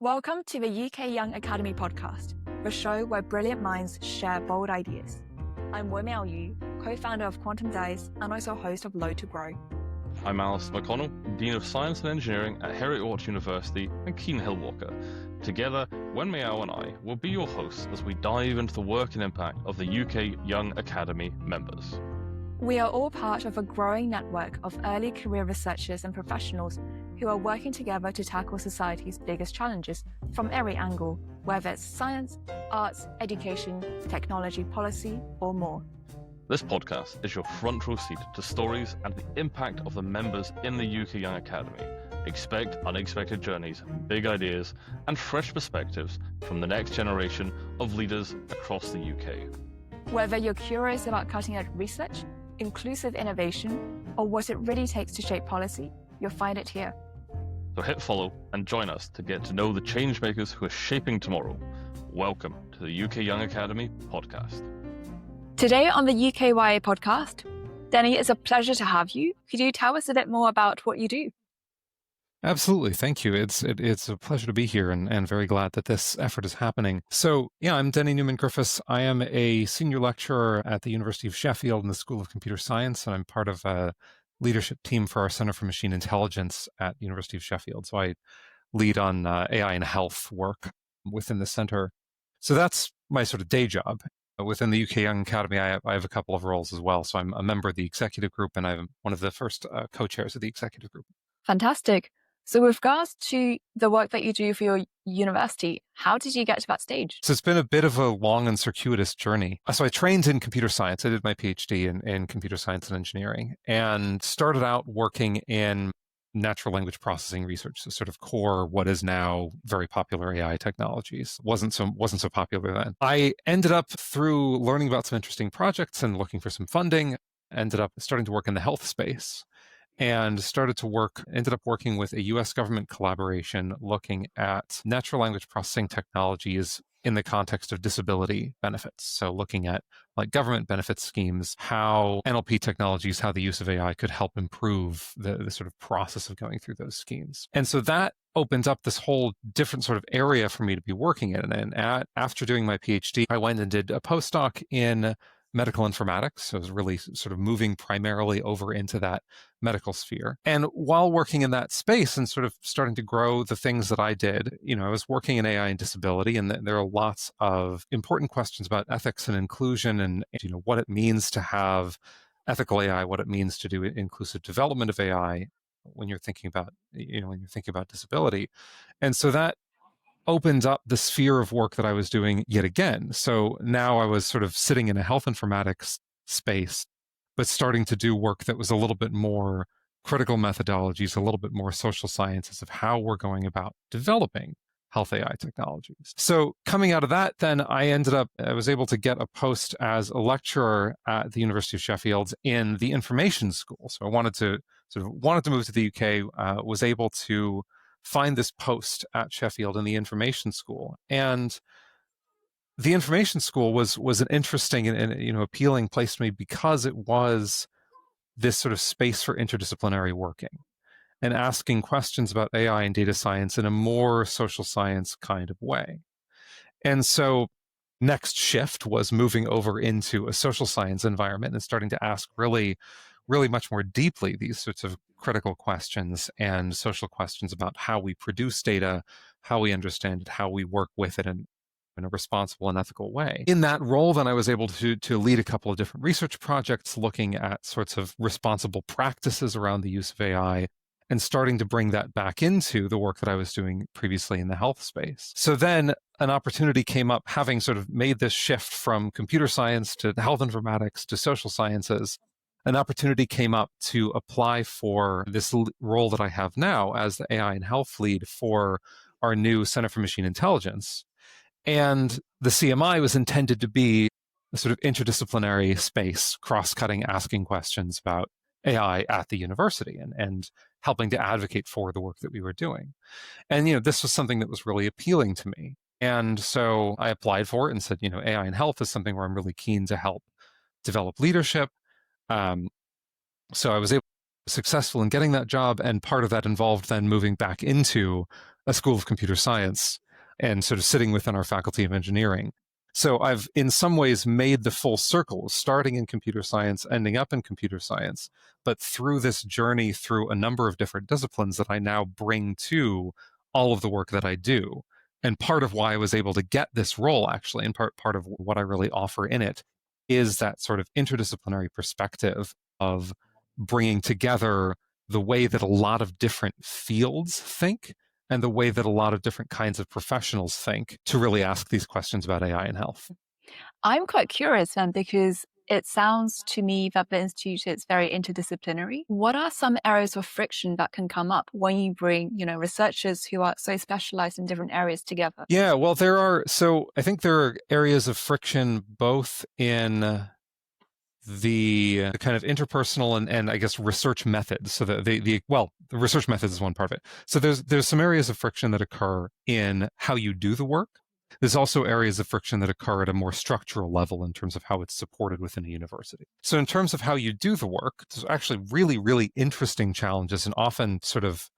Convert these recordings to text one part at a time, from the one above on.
Welcome to the UK Young Academy podcast, the show where brilliant minds share bold ideas. I'm Wemiao Yu, co-founder of Quantum Days and also host of Load to Grow. I'm Alistair McConnell, Dean of Science and Engineering at Heriot-Watt University and Keen Hill Walker. Together, Wemiao and I will be your hosts as we dive into the work and impact of the UK Young Academy members. We are all part of a growing network of early career researchers and professionals who are working together to tackle society's biggest challenges from every angle, whether it's science, arts, education, technology, policy, or more. This podcast is your front row seat to stories and the impact of the members in the UK Young Academy. Expect unexpected journeys, big ideas, and fresh perspectives from the next generation of leaders across the UK. Whether you're curious about cutting-edge research, inclusive innovation, or what it really takes to shape policy, you'll find it here. So hit follow and join us to get to know the changemakers who are shaping tomorrow. Welcome to the UK Young Academy podcast. Today on the UKYA podcast, Denny, it's a pleasure to have you. Could you tell us a bit more about what you do? Absolutely. Thank you. It's a pleasure to be here and very glad that this effort is happening. So I'm Denis Newman-Griffis. I am a senior lecturer at the University of Sheffield in the School of Computer Science, and I'm part of a leadership team for our Center for Machine Intelligence at the University of Sheffield. So I lead on AI and health work within the center. So that's my sort of day job. Within the UK Young Academy, I have a couple of roles as well. So I'm a member of the executive group, and I'm one of the first co-chairs of the executive group. Fantastic. So with regards to the work that you do for your university, how did you get to that stage? So it's been a bit of a long and circuitous journey. So I trained in computer science. I did my PhD in computer science and engineering and started out working in natural language processing research, so sort of core what is now very popular AI technologies. Wasn't so popular then. I ended up, through learning about some interesting projects and looking for some funding, ended up starting to work in the health space. And ended up working with a US government collaboration looking at natural language processing technologies in the context of disability benefits. So looking at like government benefit schemes, how NLP technologies, how the use of AI could help improve the sort of process of going through those schemes. And so that opened up this whole different sort of area for me to be working in. And after doing my PhD, I went and did a postdoc in medical informatics. So I was really sort of moving primarily over into that medical sphere. And while working in that space and sort of starting to grow the things that I did, I was working in AI and disability, and there are lots of important questions about ethics and inclusion and what it means to have ethical AI, what it means to do inclusive development of AI when you're thinking about, disability. And so that opened up the sphere of work that I was doing yet again. So now I was sort of sitting in a health informatics space, but starting to do work that was a little bit more critical methodologies, a little bit more social sciences of how we're going about developing health AI technologies. So coming out of that, then I was able to get a post as a lecturer at the University of Sheffield in the information school. So I wanted to move to the UK, was able to find this post at Sheffield in the information school. And the information school was an interesting and appealing place to me because it was this sort of space for interdisciplinary working and asking questions about AI and data science in a more social science kind of way. And so next shift was moving over into a social science environment and starting to ask really much more deeply these sorts of critical questions and social questions about how we produce data, how we understand it, how we work with it in a responsible and ethical way. In that role, then I was able to lead a couple of different research projects looking at sorts of responsible practices around the use of AI and starting to bring that back into the work that I was doing previously in the health space. So then an opportunity came up, having sort of made this shift from computer science to health informatics to social sciences. An opportunity came up to apply for this role that I have now as the AI and health lead for our new Center for Machine Intelligence. And the CMI was intended to be a sort of interdisciplinary space, cross-cutting, asking questions about AI at the university and helping to advocate for the work that we were doing. And, this was something that was really appealing to me. And so I applied for it and said, AI and health is something where I'm really keen to help develop leadership. So I was successful in getting that job, and part of that involved then moving back into a school of computer science and sort of sitting within our faculty of engineering. So I've in some ways made the full circle, starting in computer science, ending up in computer science, but through this journey through a number of different disciplines that I now bring to all of the work that I do. And part of why I was able to get this role, actually, and part of what I really offer in it, is that sort of interdisciplinary perspective of bringing together the way that a lot of different fields think and the way that a lot of different kinds of professionals think to really ask these questions about AI and health. I'm quite curious then, because it sounds to me that the institute is very interdisciplinary. What are some areas of friction that can come up when you bring, researchers who are so specialized in different areas together? Yeah, well, I think there are areas of friction both in the kind of interpersonal and I guess research methods. So the research methods is one part of it. So there's some areas of friction that occur in how you do the work. There's also areas of friction that occur at a more structural level in terms of how it's supported within a university. So in terms of how you do the work, there's actually really, really interesting challenges, and often sort of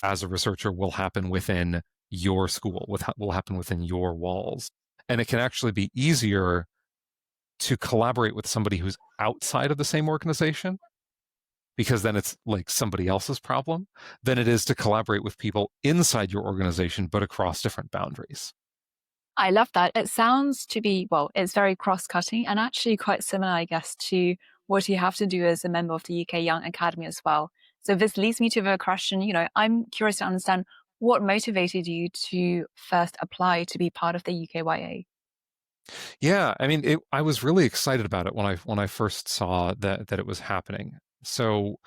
as a researcher will happen within your school, will happen within your walls. And it can actually be easier to collaborate with somebody who's outside of the same organization, because then it's like somebody else's problem, than it is to collaborate with people inside your organization, but across different boundaries. I love that. It sounds to be, it's very cross-cutting and actually quite similar, I guess, to what you have to do as a member of the UK Young Academy as well. So this leads me to the question, I'm curious to understand what motivated you to first apply to be part of the UKYA? Yeah, I mean, I was really excited about it when I first saw that it was happening. So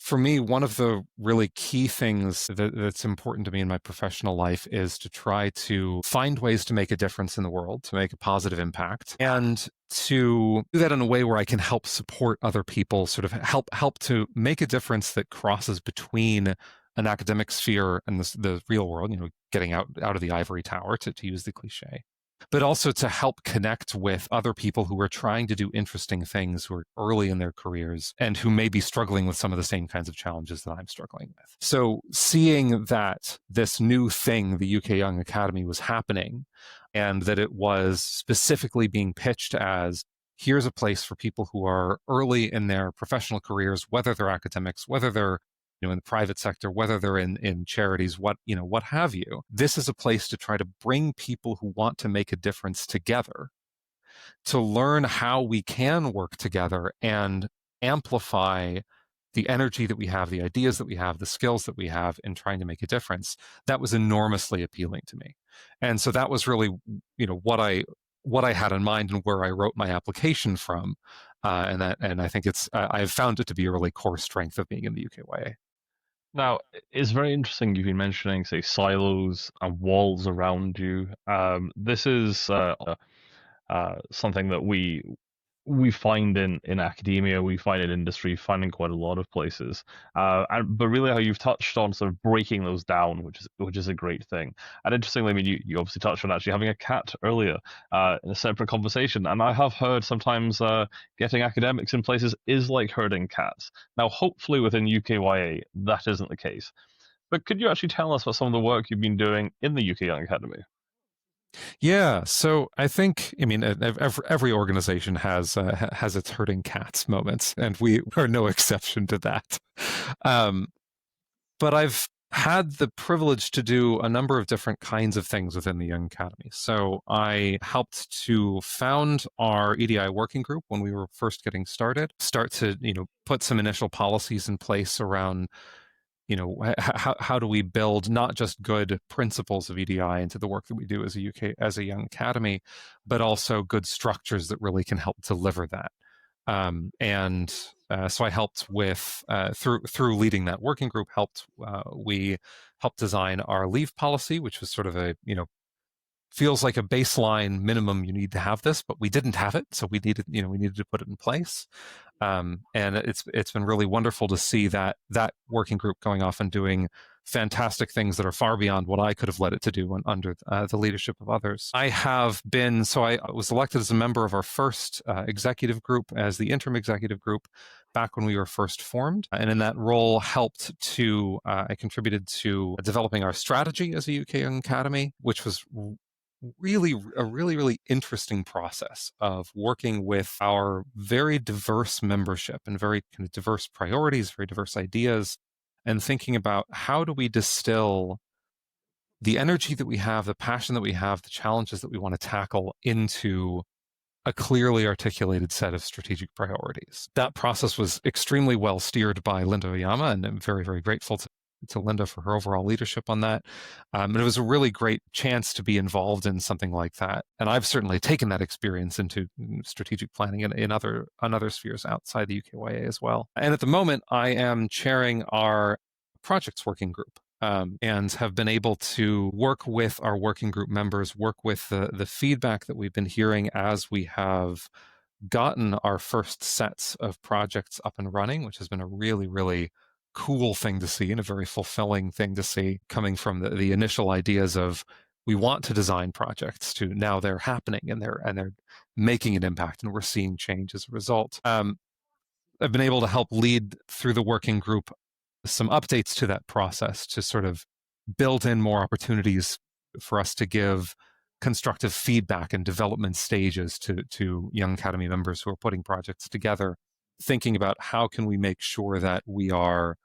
for me, one of the really key things that's important to me in my professional life is to try to find ways to make a difference in the world, to make a positive impact, and to do that in a way where I can help support other people, sort of help to make a difference that crosses between an academic sphere and the real world, getting out of the ivory tower, to use the cliche, but also to help connect with other people who are trying to do interesting things, who are early in their careers and who may be struggling with some of the same kinds of challenges that I'm struggling with. So seeing that this new thing, the UK Young Academy, was happening, and that it was specifically being pitched as, here's a place for people who are early in their professional careers, whether they're academics, whether they're in the private sector, whether they're in charities, what have you. This is a place to try to bring people who want to make a difference together, to learn how we can work together and amplify the energy that we have, the ideas that we have, the skills that we have in trying to make a difference. That was enormously appealing to me. And so that was really, what I had in mind and where I wrote my application from. And I think I've found it to be a really core strength of being in the UKYA. Now, it's very interesting you've been mentioning, say, silos and walls around you. This is something that we find in academia, we find in industry, find in quite a lot of places. But really, how you've touched on sort of breaking those down, which is a great thing. And interestingly, I mean, you obviously touched on actually having a cat earlier in a separate conversation. And I have heard sometimes getting academics in places is like herding cats. Now, hopefully within UKYA, that isn't the case. But could you actually tell us about some of the work you've been doing in the UK Young Academy? Yeah, so I think, every organization has its herding cats moments, and we are no exception to that. But I've had the privilege to do a number of different kinds of things within the Young Academy. So I helped to found our EDI working group when we were first getting started, start to put some initial policies in place around how do we build not just good principles of EDI into the work that we do as a Young Academy, but also good structures that really can help deliver that. So I helped with through leading that working group. We helped design our leave policy, which was sort of a feels like a baseline minimum. You need to have this, but we didn't have it, so we needed to put it in place. And it's been really wonderful to see that working group going off and doing fantastic things that are far beyond what I could have led it to do under the leadership of others. I was elected as a member of our first executive group, as the interim executive group, back when we were first formed. And in that role I contributed to developing our strategy as a UK Young Academy, which was really interesting process of working with our very diverse membership and very kind of diverse priorities, very diverse ideas, and thinking about how do we distill the energy that we have, the passion that we have, the challenges that we want to tackle into a clearly articulated set of strategic priorities. That process was extremely well steered by Linda Oyama, and I'm very grateful to Linda for her overall leadership on that. And it was a really great chance to be involved in something like that. And I've certainly taken that experience into strategic planning in other spheres outside the UKYA as well. And at the moment, I am chairing our projects working group. And have been able to work with our working group members, work with the feedback that we've been hearing as we have gotten our first sets of projects up and running, which has been a really cool thing to see and a very fulfilling thing to see, coming from the initial ideas of we want to design projects to now they're happening and they're making an impact and we're seeing change as a result. I've been able to help lead through the working group some updates to that process to sort of build in more opportunities for us to give constructive feedback and development stages to Young Academy members who are putting projects together, thinking about how can we make sure that we are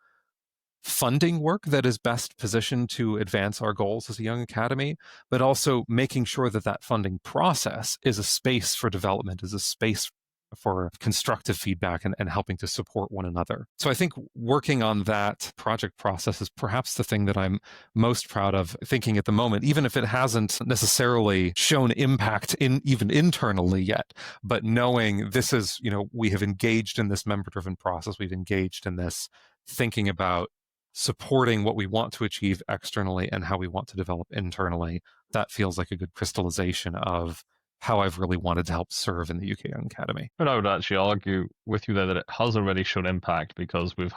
funding work that is best positioned to advance our goals as a Young Academy, but also making sure that that funding process is a space for development, is a space for constructive feedback and helping to support one another. So I think working on that project process is perhaps the thing that I'm most proud of thinking at the moment, even if it hasn't necessarily shown impact even internally yet, but knowing this is, we have engaged in this member-driven process, we've engaged in this thinking about supporting what we want to achieve externally and how we want to develop internally. That feels like a good crystallization of how I've really wanted to help serve in the UK Young Academy. And I would actually argue with you there that it has already shown impact because we've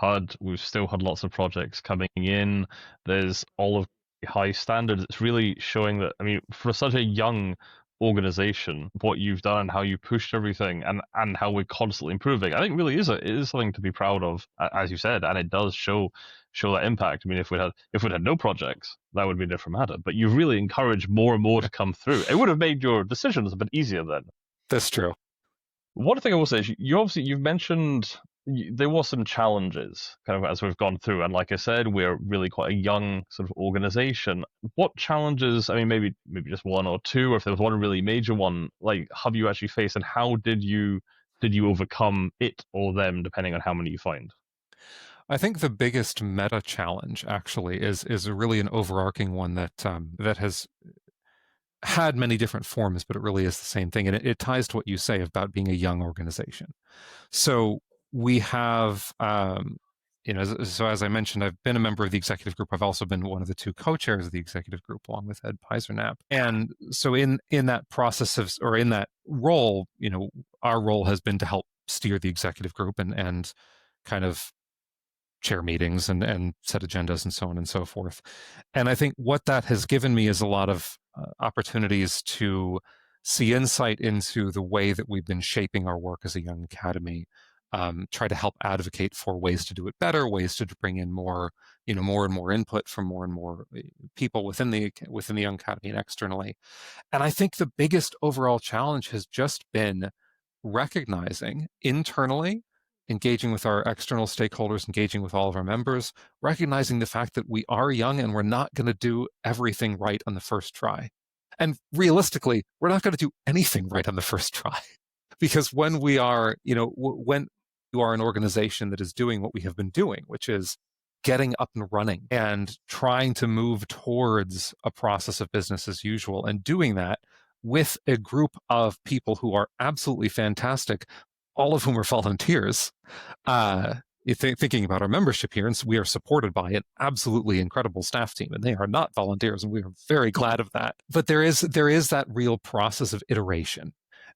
still had lots of projects coming in. There's all of the high standards. It's really showing that, for such a young organization, what you've done and how you pushed everything and how we're constantly improving, I think really is something to be proud of, as you said, and it does show that impact. If we had no projects, that would be a different matter. But you've really encouraged more and more to come through. It would have made your decisions a bit easier then. That's true. One thing I will say is you've mentioned there were some challenges kind of as we've gone through, and like I said, we're really quite a young sort of organization. What challenges, maybe just one or two, or if there was one really major one, like have you actually faced, and how did you overcome it or them, depending on how many you find? I think the biggest meta challenge actually is really an overarching one that has had many different forms, but it really is the same thing. And it ties to what you say about being a young organization. So we have, so as I mentioned, I've been a member of the executive group. I've also been one of the two co-chairs of the executive group, along with Ed Peiser-Knapp. And so in that process in that role, our role has been to help steer the executive group and kind of chair meetings and set agendas and so on and so forth. And I think what that has given me is a lot of opportunities to see insight into the way that we've been shaping our work as a Young Academy, try to help advocate for ways to do it better, ways to bring in more and more input from more and more people within the Young Academy and externally. And I think the biggest overall challenge has just been recognizing internally, engaging with our external stakeholders, engaging with all of our members, recognizing the fact that we are young and we're not going to do everything right on the first try. And realistically, we're not going to do anything right on the first try. Because when we are, when you are an organization that is doing what we have been doing, which is getting up and running and trying to move towards a process of business as usual, and doing that with a group of people who are absolutely fantastic, all of whom are volunteers. Thinking about our membership here, and so we are supported by an absolutely incredible staff team, and they are not volunteers, and we are very glad of that. But there is that real process of iteration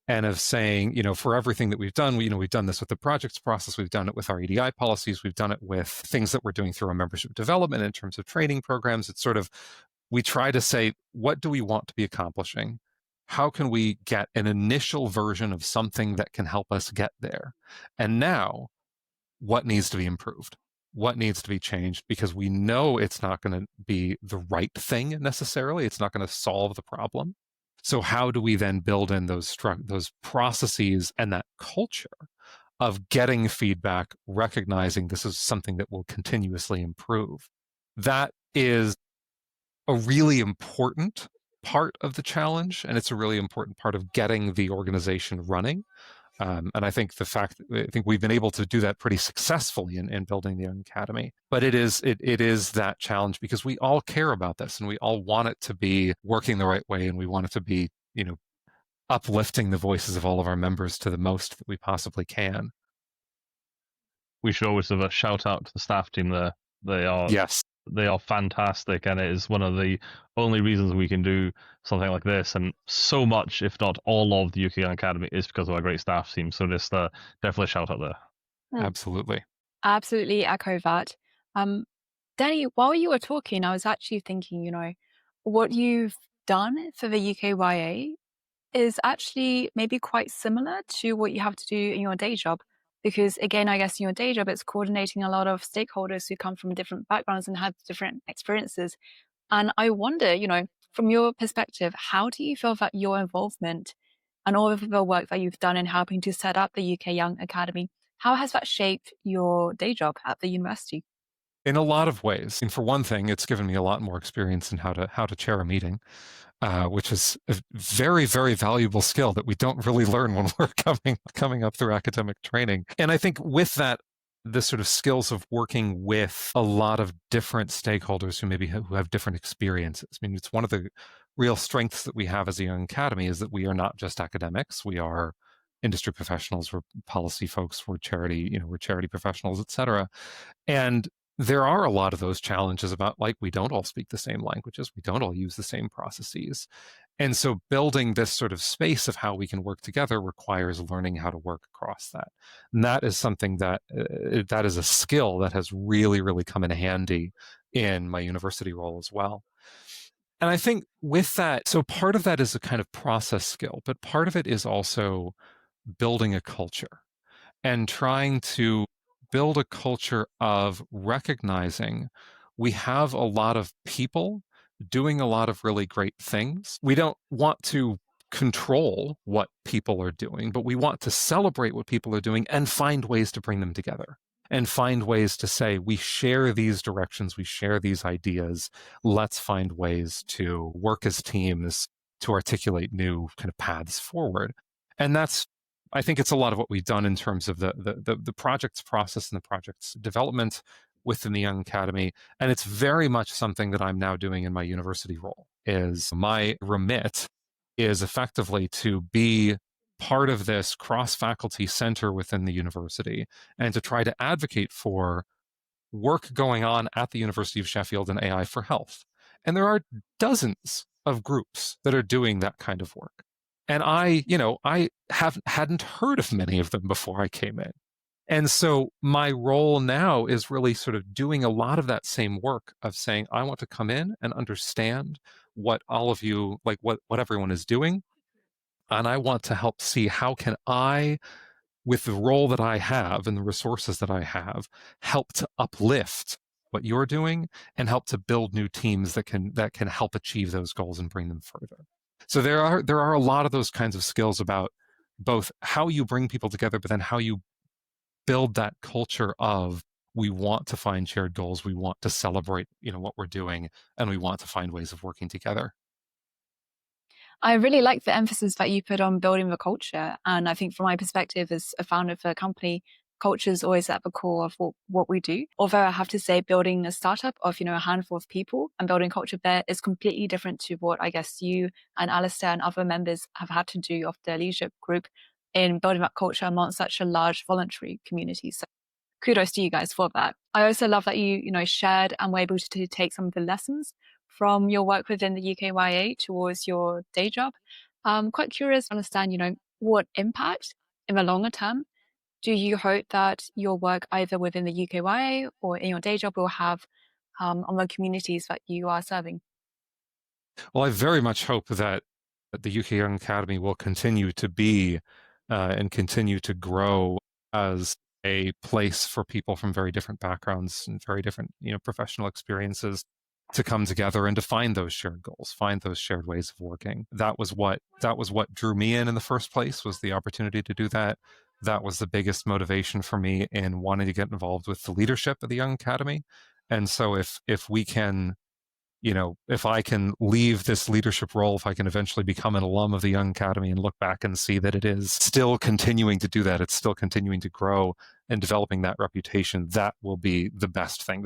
and of saying, for everything that we've done, we've done this with the projects process, we've done it with our EDI policies, we've done it with things that we're doing through our membership development in terms of training programs. It's sort of, we try to say, what do we want to be accomplishing? How can we get an initial version of something that can help us get there? And now, what needs to be improved, what needs to be changed, because we know it's not going to be the right thing necessarily. It's not going to solve the problem. So how do we then build in those processes and that culture of getting feedback, recognizing this is something that will continuously improve? That is a really important part of the challenge, and it's a really important part of getting the organization running. And I think we've been able to do that pretty successfully in building the Young Academy. But it is that challenge, because we all care about this and we all want it to be working the right way, and we want it to be, uplifting the voices of all of our members to the most that we possibly can. We should always have a shout out to the staff team there. Yes. They are fantastic, and it is one of the only reasons we can do something like this. And so much, if not all, of the UK Young Academy is because of our great staff team. So just definitely a shout out there. Absolutely. Absolutely echo that. Danny, while you were talking, I was actually thinking, what you've done for the UKYA is actually maybe quite similar to what you have to do in your day job. Because again, I guess in your day job, it's coordinating a lot of stakeholders who come from different backgrounds and have different experiences. And I wonder, from your perspective, how do you feel that your involvement and all of the work that you've done in helping to set up the UK Young Academy, how has that shaped your day job at the university? In a lot of ways. And for one thing, it's given me a lot more experience in how to chair a meeting, which is a very, very valuable skill that we don't really learn when we're coming up through academic training. And I think with that, the sort of skills of working with a lot of different stakeholders who have different experiences. I mean, it's one of the real strengths that we have as a Young Academy is that we are not just academics. We are industry professionals, we're policy folks, we're charity professionals, et cetera. And there are a lot of those challenges about, like, we don't all speak the same languages, we don't all use the same processes. And so building this sort of space of how we can work together requires learning how to work across that. And that is something that is a skill that has really, really come in handy in my university role as well. And I think with that, so part of that is a kind of process skill, but part of it is also building a culture and trying to build a culture of recognizing we have a lot of people doing a lot of really great things. We don't want to control what people are doing, but we want to celebrate what people are doing and find ways to bring them together and find ways to say, we share these directions, we share these ideas, let's find ways to work as teams to articulate new kind of paths forward. And I think it's a lot of what we've done in terms of the project's process and the project's development within the Young Academy. And it's very much something that I'm now doing in my university role. Is my remit is effectively to be part of this cross-faculty center within the university and to try to advocate for work going on at the University of Sheffield in AI for health. And there are dozens of groups that are doing that kind of work. And I hadn't heard of many of them before I came in. And so my role now is really sort of doing a lot of that same work of saying, I want to come in and understand what all of you, like what everyone is doing. And I want to help see how can I, with the role that I have and the resources that I have, help to uplift what you're doing and help to build new teams that can help achieve those goals and bring them further. So there are a lot of those kinds of skills about both how you bring people together, but then how you build that culture of, we want to find shared goals, we want to celebrate, what we're doing, and we want to find ways of working together. I really like the emphasis that you put on building the culture. And I think from my perspective as a founder of a company, culture is always at the core of what we do. Although I have to say, building a startup of, a handful of people and building culture there is completely different to what I guess you and Alistair and other members have had to do of the leadership group in building that culture among such a large voluntary community. So kudos to you guys for that. I also love that you shared and were able to take some of the lessons from your work within the UKYA towards your day job. I'm quite curious to understand, what impact in the longer term do you hope that your work either within the UKYA or in your day job will have on the communities that you are serving? Well, I very much hope that the UK Young Academy will continue to be and continue to grow as a place for people from very different backgrounds and very different, professional experiences to come together and to find those shared goals, find those shared ways of working. That was what drew me in the first place, was the opportunity to do that. That was the biggest motivation for me in wanting to get involved with the leadership of the Young Academy. And so if we can, if I can leave this leadership role, if I can eventually become an alum of the Young Academy and look back and see that it is still continuing to do that, it's still continuing to grow and developing that reputation, that will be the best thing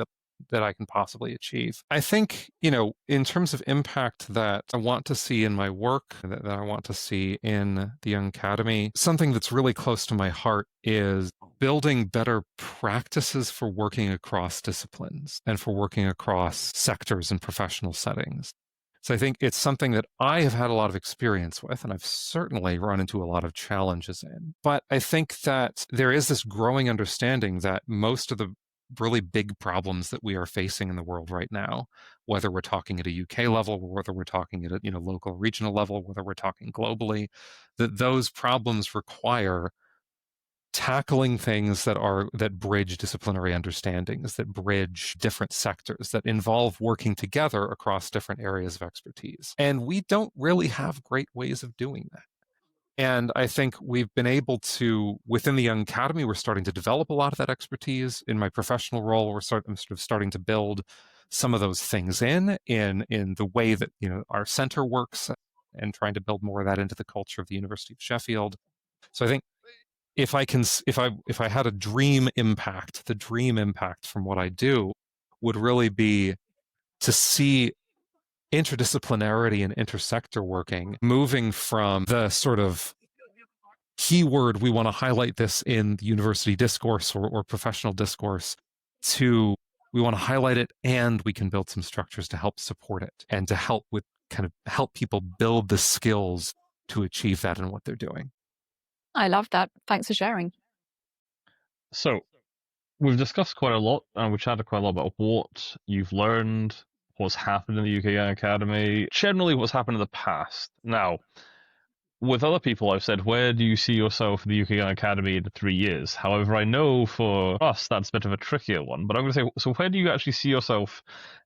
that I can possibly achieve. I think, in terms of impact that I want to see in my work, that I want to see in the Young Academy, something that's really close to my heart is building better practices for working across disciplines and for working across sectors and professional settings. So I think it's something that I have had a lot of experience with, and I've certainly run into a lot of challenges in. But I think that there is this growing understanding that most of the really big problems that we are facing in the world right now, whether we're talking at a UK level, or whether we're talking at a local regional level, whether we're talking globally, that those problems require tackling things that bridge disciplinary understandings, that bridge different sectors, that involve working together across different areas of expertise. And we don't really have great ways of doing that. And I think we've been able to, within the Young Academy, we're starting to develop a lot of that expertise. In my professional role, I'm sort of starting to build some of those things in the way that our center works, and trying to build more of that into the culture of the University of Sheffield. So I think if I had a dream impact, the dream impact from what I do would really be to see interdisciplinarity and intersector working moving from the sort of keyword, we want to highlight this in the university discourse or professional discourse, to we want to highlight it and we can build some structures to help support it and to help people build the skills to achieve that in what they're doing. I love that. Thanks for sharing. So we've discussed quite a lot, and we've chatted quite a lot about what you've learned, what's happened in the UK Young Academy, generally what's happened in the past. Now, with other people, I've said, where do you see yourself in the UK Young Academy in 3 years? However, I know for us that's a bit of a trickier one, but I'm going to say, so where do you actually see yourself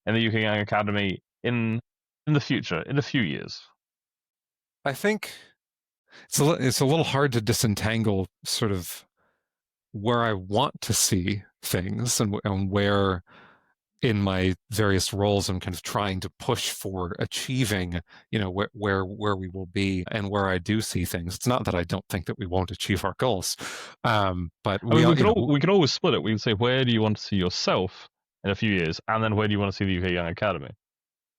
in the UK Young Academy in the future, in a few years? I think it's a little hard to disentangle sort of where I want to see things and where in my various roles I'm kind of trying to push for achieving, where we will be and where I do see things. It's not that I don't think that we won't achieve our goals, but we could always split it. We can say, where do you want to see yourself in a few years, and then where do you want to see the UK Young Academy?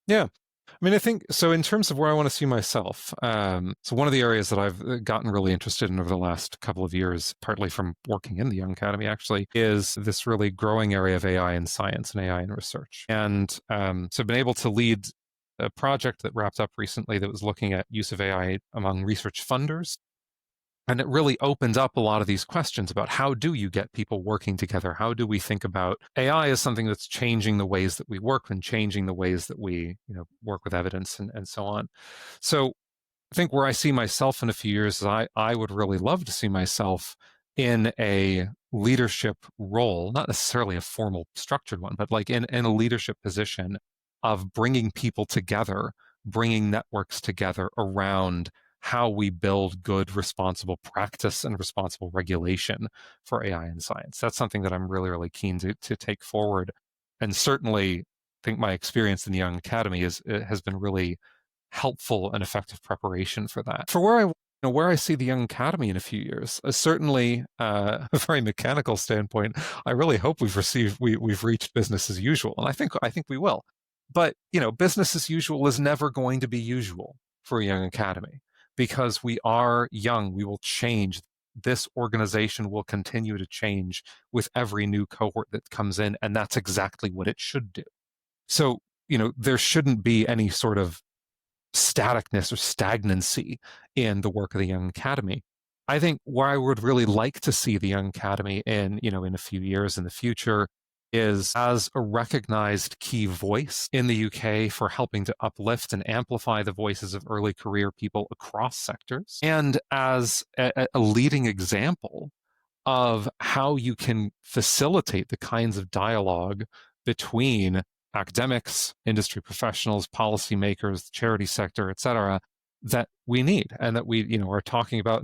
Yeah. I mean, I think so. In terms of where I want to see myself, so one of the areas that I've gotten really interested in over the last couple of years, partly from working in the Young Academy actually, is this really growing area of AI in science and AI in research. And so I've been able to lead a project that wrapped up recently that was looking at use of AI among research funders. And it really opened up a lot of these questions about how do you get people working together? How do we think about AI as something that's changing the ways that we work and changing the ways that we work with evidence and so on. So I think where I see myself in a few years is I would really love to see myself in a leadership role, not necessarily a formal structured one, but like in a leadership position of bringing people together, bringing networks together around how we build good, responsible practice and responsible regulation for AI in science. That's something that I'm really, really keen to take forward. And certainly, I think my experience in the Young Academy has been really helpful and effective preparation for that. For where I see the Young Academy in a few years, certainly a very mechanical standpoint, I really hope we've reached business as usual, and I think we will. But business as usual is never going to be usual for a Young Academy. Because we are young, we will change. This organization will continue to change with every new cohort that comes in, and that's exactly what it should do. So, there shouldn't be any sort of staticness or stagnancy in the work of the Young Academy. I think where I would really like to see the Young Academy in a few years in the future is as a recognized key voice in the UK for helping to uplift and amplify the voices of early career people across sectors, and as a leading example of how you can facilitate the kinds of dialogue between academics, industry professionals, policymakers, the charity sector, et cetera, that we need and that we, are talking about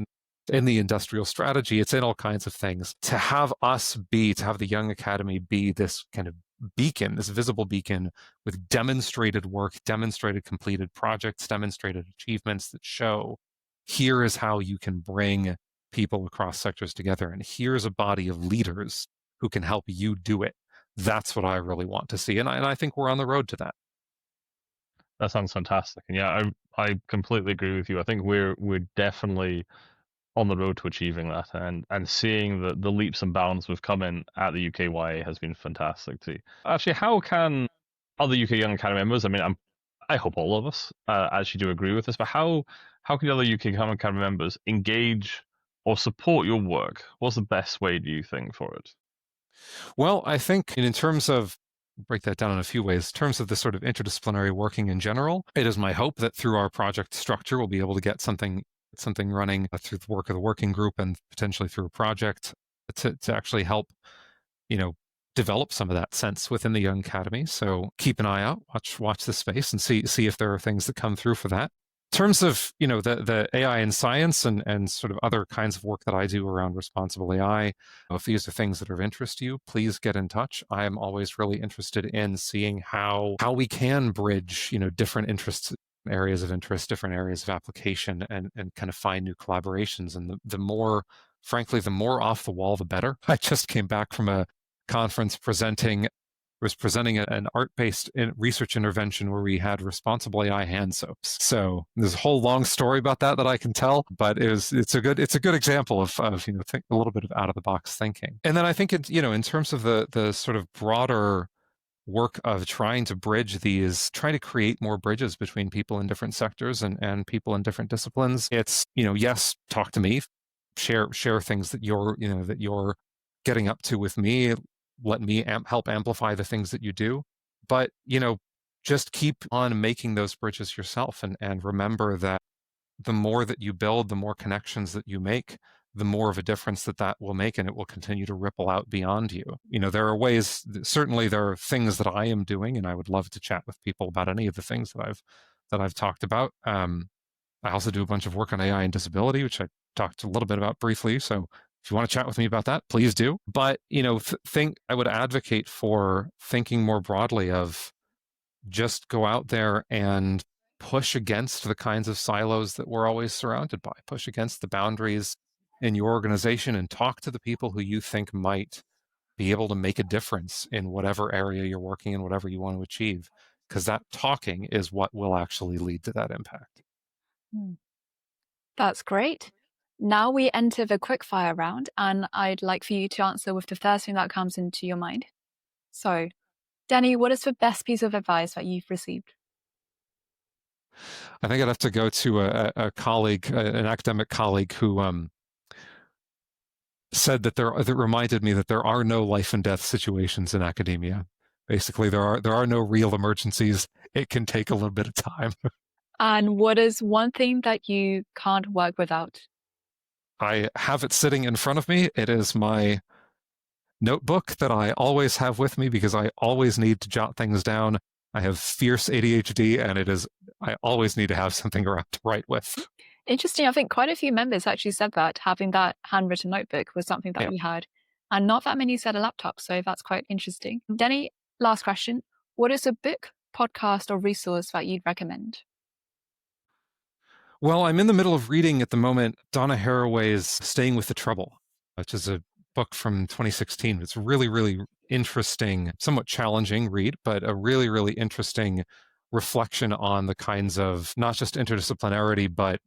in the industrial strategy. It's in all kinds of things. To have the Young Academy be this kind of beacon, this visible beacon with demonstrated work, demonstrated completed projects, demonstrated achievements that show here is how you can bring people across sectors together, and here's a body of leaders who can help you do it. That's what I really want to see, and I think we're on the road to that. That sounds fantastic, and yeah, I completely agree with you. I think we're definitely on the road to achieving that, and seeing the leaps and bounds we've come in at the UKYA has been fantastic too. Actually, how can other UK Young Academy members, I mean, I hope all of us actually do agree with this, but how can the other UK Young Academy members engage or support your work? What's the best way, do you think, for it? Well, I think in terms of, break that down in a few ways, in terms of the sort of interdisciplinary working in general, it is my hope that through our project structure, we'll be able to get something running through the work of the working group and potentially through a project to actually help, develop some of that sense within the Young Academy. So keep an eye out, watch this space and see if there are things that come through for that. In terms of, the AI and science and sort of other kinds of work that I do around responsible AI, if these are things that are of interest to you, please get in touch. I am always really interested in seeing how we can bridge, different interests, areas of interest, different areas of application, and kind of find new collaborations. And the more, frankly, the more off the wall, the better. I just came back from a conference presenting an art-based research intervention where we had responsible AI hand soaps. So there's a whole long story about that I can tell, but it's a good example of think a little bit of out of the box thinking. And then I think in terms of the sort of broader work of trying to create more bridges between people in different sectors and people in different disciplines. It's, yes, talk to me, share things that you're getting up to with me. Let me help amplify the things that you do. But, just keep on making those bridges yourself and remember that the more that you build, the more connections that you make, the more of a difference that will make, and it will continue to ripple out beyond you. There are ways, certainly there are things that I am doing, and I would love to chat with people about any of the things that I've talked about. I also do a bunch of work on AI and disability, which I talked a little bit about briefly. So if you want to chat with me about that, please do. But, I would advocate for thinking more broadly of just go out there and push against the kinds of silos that we're always surrounded by, push against the boundaries in your organization and talk to the people who you think might be able to make a difference in whatever area you're working in, whatever you want to achieve, because that talking is what will actually lead to that impact. That's great. Now we enter the quickfire round, and I'd like for you to answer with the first thing that comes into your mind. So, Danny, what is the best piece of advice that you've received? I think I'd have to go to a colleague, an academic colleague who said that reminded me that there are no life and death situations in academia. Basically, there are no real emergencies. It can take a little bit of time. And what is one thing that you can't work without? I have it sitting in front of me. It is my notebook that I always have with me because I always need to jot things down. I have fierce ADHD, and I always need to have something around to write with. Interesting. I think quite a few members actually said that having that handwritten notebook was something that we had, and not that many said a laptop. So that's quite interesting. Denny, last question. What is a book, podcast, or resource that you'd recommend? Well, I'm in the middle of reading at the moment Donna Haraway's Staying with the Trouble, which is a book from 2016. It's really, really interesting, somewhat challenging read, but a really, really interesting reflection on the kinds of not just interdisciplinarity, but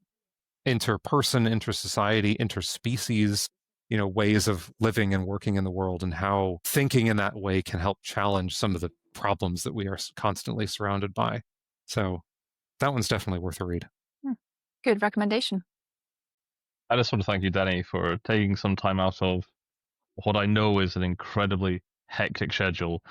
interperson, intersociety, interspecies, ways of living and working in the world, and how thinking in that way can help challenge some of the problems that we are constantly surrounded by. So that one's definitely worth a read. Good recommendation. I just want to thank you, Danny, for taking some time out of what I know is an incredibly hectic schedule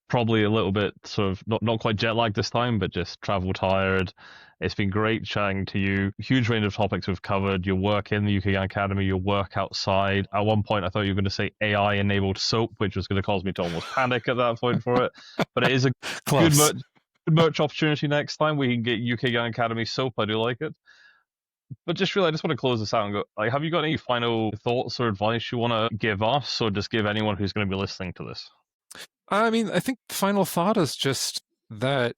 probably a little bit sort of not quite jet lagged this time, but just travel tired. It's been great chatting to you. Huge range of topics we've covered. Your work in the UK Young Academy, your work outside. At one point, I thought you were going to say AI-enabled soap, which was going to cause me to almost panic at that point for it. But it is a good merch opportunity next time. We can get UK Young Academy soap. I do like it. But just really, I just want to close this out and go, like, have you got any final thoughts or advice you want to give us, or just give anyone who's going to be listening to this? I mean, I think the final thought is just that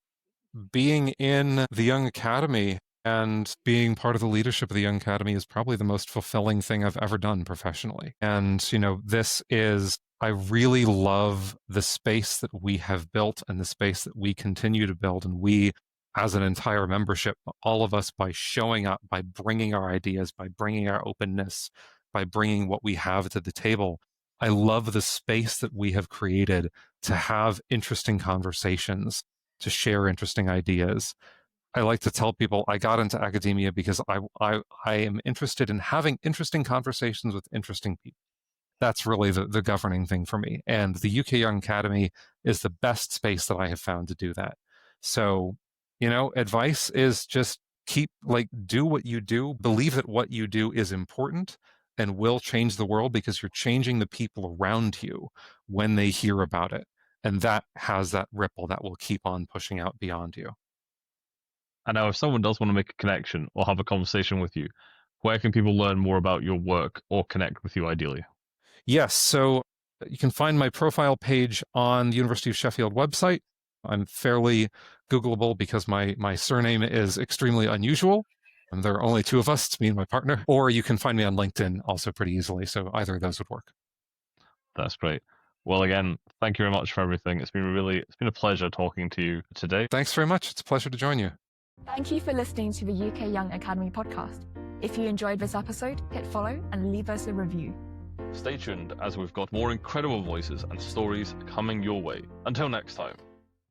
being in the Young Academy and being part of the leadership of the Young Academy is probably the most fulfilling thing I've ever done professionally. And, I really love the space that we have built and the space that we continue to build. And we, as an entire membership, all of us, by showing up, by bringing our ideas, by bringing our openness, by bringing what we have to the table, I love the space that we have created to have interesting conversations, to share interesting ideas. I like to tell people I got into academia because I am interested in having interesting conversations with interesting people. That's really the governing thing for me. And the UK Young Academy is the best space that I have found to do that. So, advice is just do what you do, believe that what you do is important and will change the world, because you're changing the people around you when they hear about it. And that has that ripple that will keep on pushing out beyond you. And now, if someone does want to make a connection or have a conversation with you, where can people learn more about your work or connect with you ideally? Yes, so you can find my profile page on the University of Sheffield website. I'm fairly Googleable because my surname is extremely unusual. And there are only two of us, it's me and my partner. Or you can find me on LinkedIn also pretty easily. So either of those would work. That's great. Well, again, thank you very much for everything. It's been a pleasure talking to you today. Thanks very much. It's a pleasure to join you. Thank you for listening to the UK Young Academy podcast. If you enjoyed this episode, hit follow and leave us a review. Stay tuned, as we've got more incredible voices and stories coming your way. Until next time.